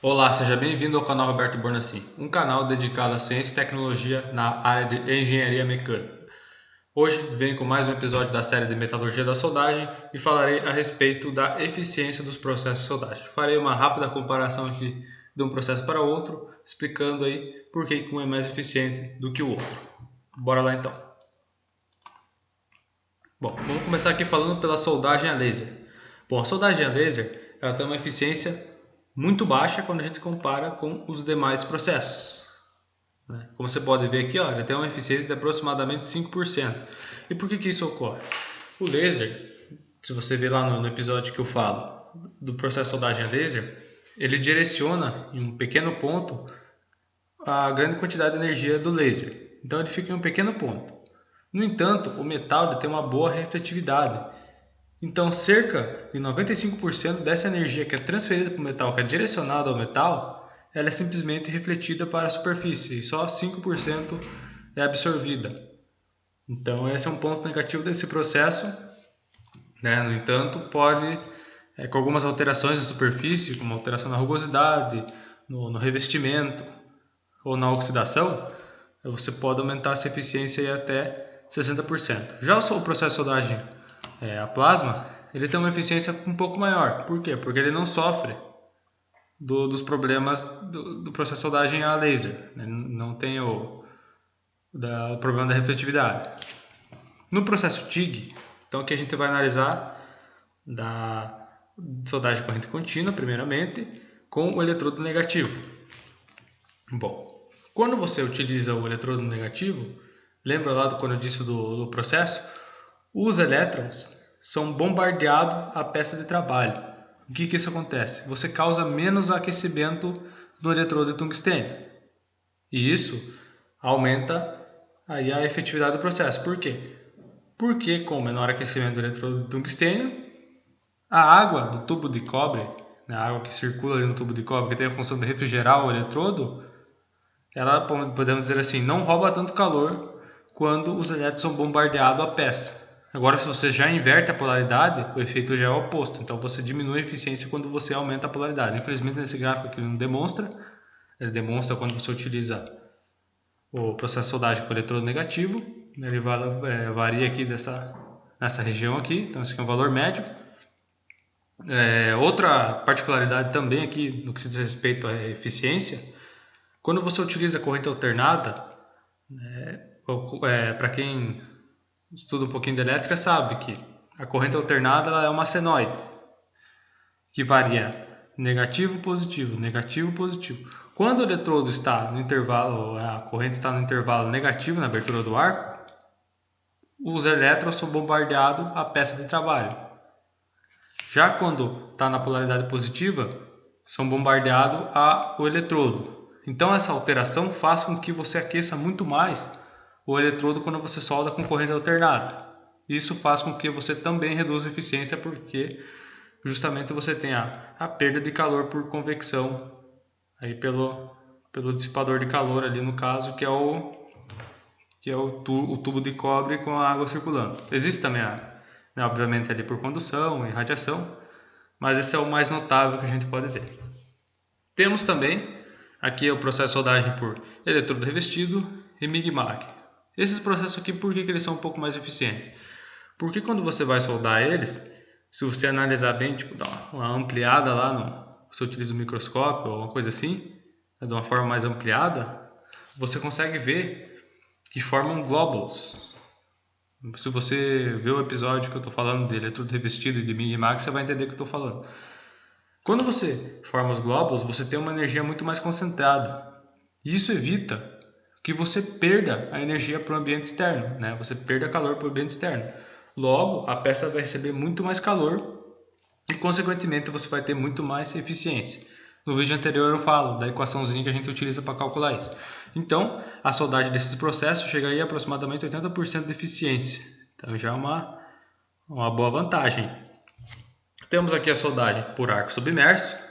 Olá, seja bem-vindo ao canal Roberto Bornacin, um canal dedicado à ciência e tecnologia na área de engenharia mecânica. Hoje venho com mais um episódio da série de metalurgia da soldagem e falarei a respeito da eficiência dos processos de soldagem. Farei uma rápida comparação aqui de um processo para outro, explicando aí por que um é mais eficiente do que o outro. Bora lá então. Bom, vamos começar aqui falando pela soldagem a laser. Bom, a soldagem a laser ela tem uma eficiência muito baixa quando a gente compara com os demais processos. Como você pode ver aqui, ele tem uma eficiência de aproximadamente 5%. E por que isso ocorre? O laser, se você ver lá no episódio que eu falo do processo de soldagem a laser, ele direciona em um pequeno ponto a grande quantidade de energia do laser. Então ele fica em um pequeno ponto. No entanto, o metal tem uma boa refletividade. Então, cerca de 95% dessa energia que é transferida para o metal, que é direcionada ao metal, ela é simplesmente refletida para a superfície e só 5% é absorvida. Então, esse é um ponto negativo desse processo. No entanto, pode, com algumas alterações na superfície, como alteração na rugosidade, no revestimento ou na oxidação, você pode aumentar essa eficiência em até 60%. Já o processo de soldagem a plasma, ele tem uma eficiência um pouco maior. Por quê? Porque ele não sofre dos problemas do processo de soldagem a laser. Não tem o problema da refletividade. No processo TIG, então aqui a gente vai analisar da soldagem corrente contínua, primeiramente, com o eletrodo negativo. Bom, quando você utiliza o eletrodo negativo, lembra lá quando eu disse do processo? Os elétrons são bombardeados à peça de trabalho. O que isso acontece? Você causa menos aquecimento no eletrodo de tungstênio. E isso aumenta aí a efetividade do processo. Por quê? Porque com menor aquecimento do eletrodo de tungstênio, a água do tubo de cobre, a água que circula ali no tubo de cobre, que tem a função de refrigerar o eletrodo, ela, podemos dizer assim, não rouba tanto calor quando os elétrons são bombardeados à peça. Agora, se você já inverte a polaridade, o efeito já é o oposto. Então, você diminui a eficiência quando você aumenta a polaridade. Infelizmente, nesse gráfico aqui ele não demonstra. Ele demonstra quando você utiliza o processo de soldagem com eletrodo negativo. Ele varia aqui nessa região aqui. Então, esse aqui é um valor médio. Outra particularidade também aqui no que se diz respeito à eficiência, quando você utiliza a corrente alternada, para quem estuda um pouquinho de elétrica sabe que a corrente alternada ela é uma senoide que varia negativo, positivo, negativo, positivo. Quando o eletrodo está no intervalo, a corrente está no intervalo negativo na abertura do arco, os elétrons são bombardeados à peça de trabalho. Já quando está na polaridade positiva, são bombardeados ao eletrodo. Então essa alteração faz com que você aqueça muito mais o eletrodo quando você solda com corrente alternada. Isso faz com que você também reduza a eficiência, porque justamente você tem a perda de calor por convecção aí pelo dissipador de calor ali no caso, que é o tubo de cobre com a água circulando. Existe também obviamente ali por condução e radiação, mas esse é o mais notável que a gente pode ter. Temos também aqui o processo de soldagem por eletrodo revestido e MIG-MAG. Esses processos aqui, por que eles são um pouco mais eficientes? Porque quando você vai soldar eles, se você analisar bem, tipo, dar uma ampliada lá, você utiliza um microscópio ou uma coisa assim, de uma forma mais ampliada, você consegue ver que formam glóbulos. Se você ver o episódio que eu estou falando de eletrodo revestido e de MIG-MAG, você vai entender o que eu estou falando. Quando você forma os glóbulos, você tem uma energia muito mais concentrada. Isso evita que você perda a energia para o ambiente externo, Você perda calor para o ambiente externo. Logo, a peça vai receber muito mais calor e, consequentemente, você vai ter muito mais eficiência. No vídeo anterior eu falo da equaçãozinha que a gente utiliza para calcular isso. Então, a soldagem desses processos chega aí a aproximadamente 80% de eficiência. Então, já é uma boa vantagem. Temos aqui a soldagem por arco submerso.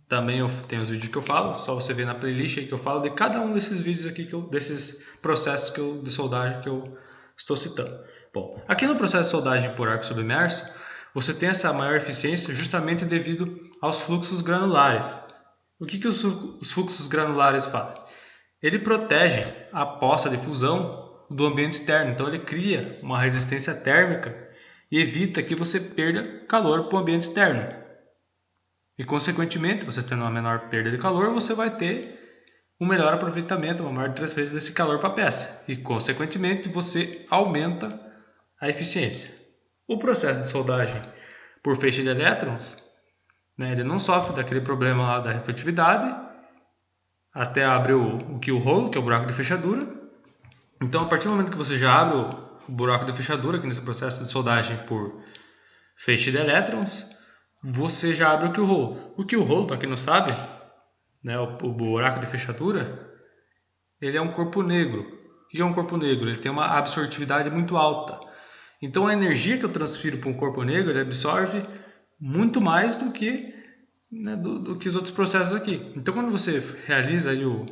Também tem os vídeos que eu falo, só você ver na playlist aí que eu falo de cada um desses vídeos aqui, desses processos de soldagem que eu estou citando. Bom, aqui no processo de soldagem por arco submerso, você tem essa maior eficiência justamente devido aos fluxos granulares. O que os fluxos granulares fazem? Ele protege a poça de fusão do ambiente externo, então ele cria uma resistência térmica e evita que você perda calor para o ambiente externo. E consequentemente, você tendo uma menor perda de calor, você vai ter um melhor aproveitamento, uma maior transferência desse calor para a peça. E consequentemente, você aumenta a eficiência. O processo de soldagem por feixe de elétrons, né, ele não sofre daquele problema lá da refletividade, até abre o keyhole, que é o buraco de fechadura. Então, a partir do momento que você já abre o buraco de fechadura, aqui nesse processo de soldagem por feixe de elétrons, você já abre o keyhole. O keyhole, para quem não sabe, né, o buraco de fechadura, ele é um corpo negro. O que é um corpo negro? Ele tem uma absortividade muito alta. Então, a energia que eu transfiro para um corpo negro, ele absorve muito mais do que os outros processos aqui. Então, quando você realiza aí o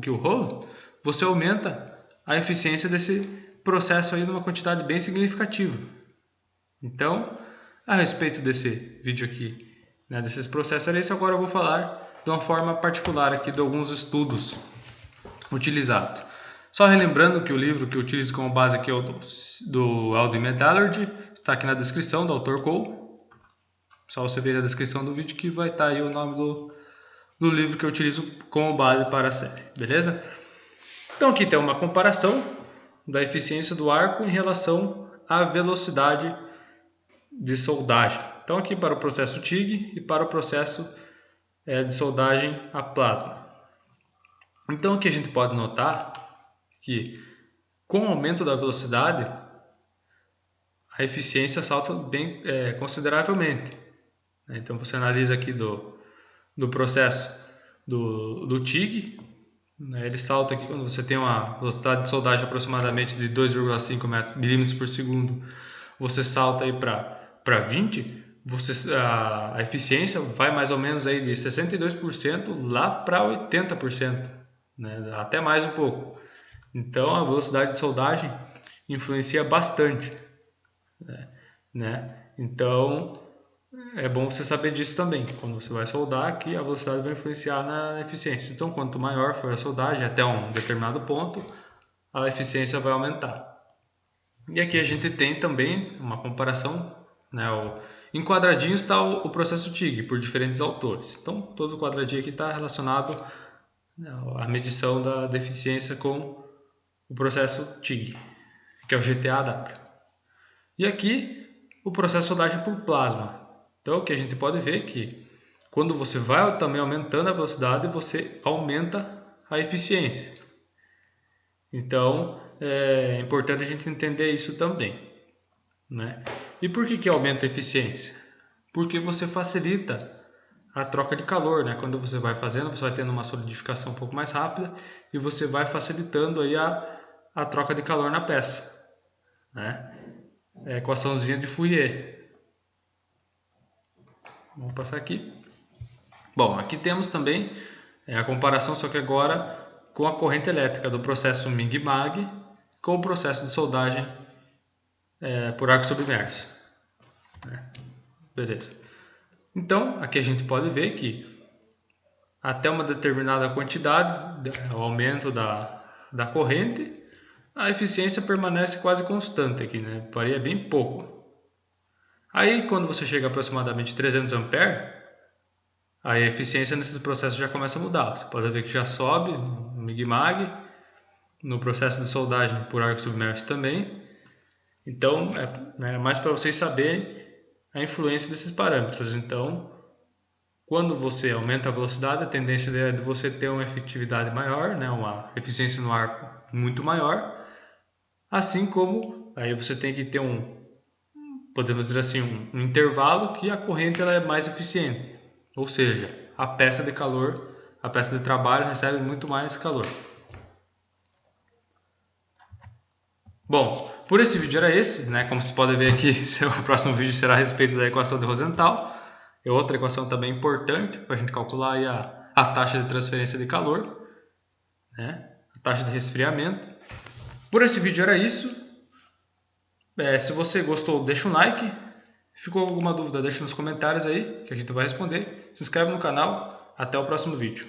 keyhole, você aumenta a eficiência desse processo aí numa quantidade bem significativa. Então, a respeito desse vídeo aqui, né, desses processos ali, agora eu vou falar de uma forma particular aqui de alguns estudos utilizados. Só relembrando que o livro que eu utilizo como base aqui é o do Alden Metallurgy, está aqui na descrição, do autor Cole. Só você ver a descrição do vídeo que vai estar aí o nome do livro que eu utilizo como base para a série, beleza? Então aqui tem uma comparação da eficiência do arco em relação à velocidade de soldagem. Então aqui para o processo TIG e para o processo de soldagem a plasma. Então aqui a gente pode notar que com o aumento da velocidade a eficiência salta bem consideravelmente. Então você analisa aqui do processo do TIG, né? Ele salta aqui quando você tem uma velocidade de soldagem aproximadamente de 2,5 milímetros por segundo, você salta aí para 20, a eficiência vai mais ou menos aí de 62% lá para 80%, né? Até mais um pouco. Então a velocidade de soldagem influencia bastante, né? Então é bom você saber disso também. Quando você vai soldar aqui, a velocidade vai influenciar na eficiência. Então, quanto maior for a soldagem até um determinado ponto, a eficiência vai aumentar. E aqui a gente tem também uma comparação, né? Em quadradinhos está o processo TIG, por diferentes autores. Então, todo quadradinho aqui está relacionado, né, à medição da eficiência com o processo TIG, que é o GTAW. E aqui, o processo de soldagem por plasma. Então, aqui a gente pode ver que quando você vai também aumentando a velocidade, você aumenta a eficiência. Então, é importante a gente entender isso também, né? E por que aumenta a eficiência? Porque você facilita a troca de calor, né? Quando você vai fazendo, você vai tendo uma solidificação um pouco mais rápida e você vai facilitando aí a troca de calor na peça, né? É a equaçãozinha de Fourier. Vamos passar aqui. Bom, aqui temos também a comparação, só que agora com a corrente elétrica do processo MIG-MAG com o processo de soldagem por arco submerso. Beleza. Então, aqui a gente pode ver que até uma determinada quantidade, o aumento da corrente, a eficiência permanece quase constante aqui, né? Varia bem pouco. Aí, quando você chega a aproximadamente 300 A, a eficiência nesses processos já começa a mudar. Você pode ver que já sobe no MIG-MAG, no processo de soldagem por arco submerso também. Então, é mais para vocês saberem a influência desses parâmetros. Então, quando você aumenta a velocidade, a tendência é de você ter uma efetividade maior, né? Uma eficiência no arco muito maior. Assim como aí você tem que ter podemos dizer assim, um intervalo que a corrente ela é mais eficiente. Ou seja, a peça de calor, a peça de trabalho recebe muito mais calor. Bom, por esse vídeo era esse, né? Como vocês podem ver aqui, o próximo vídeo será a respeito da equação de Rosenthal. É outra equação também importante para a gente calcular aí a taxa de transferência de calor, né? A taxa de resfriamento. Por esse vídeo era isso. Se você gostou, deixa um like. Ficou alguma dúvida, deixa nos comentários aí, que a gente vai responder. Se inscreve no canal. Até o próximo vídeo.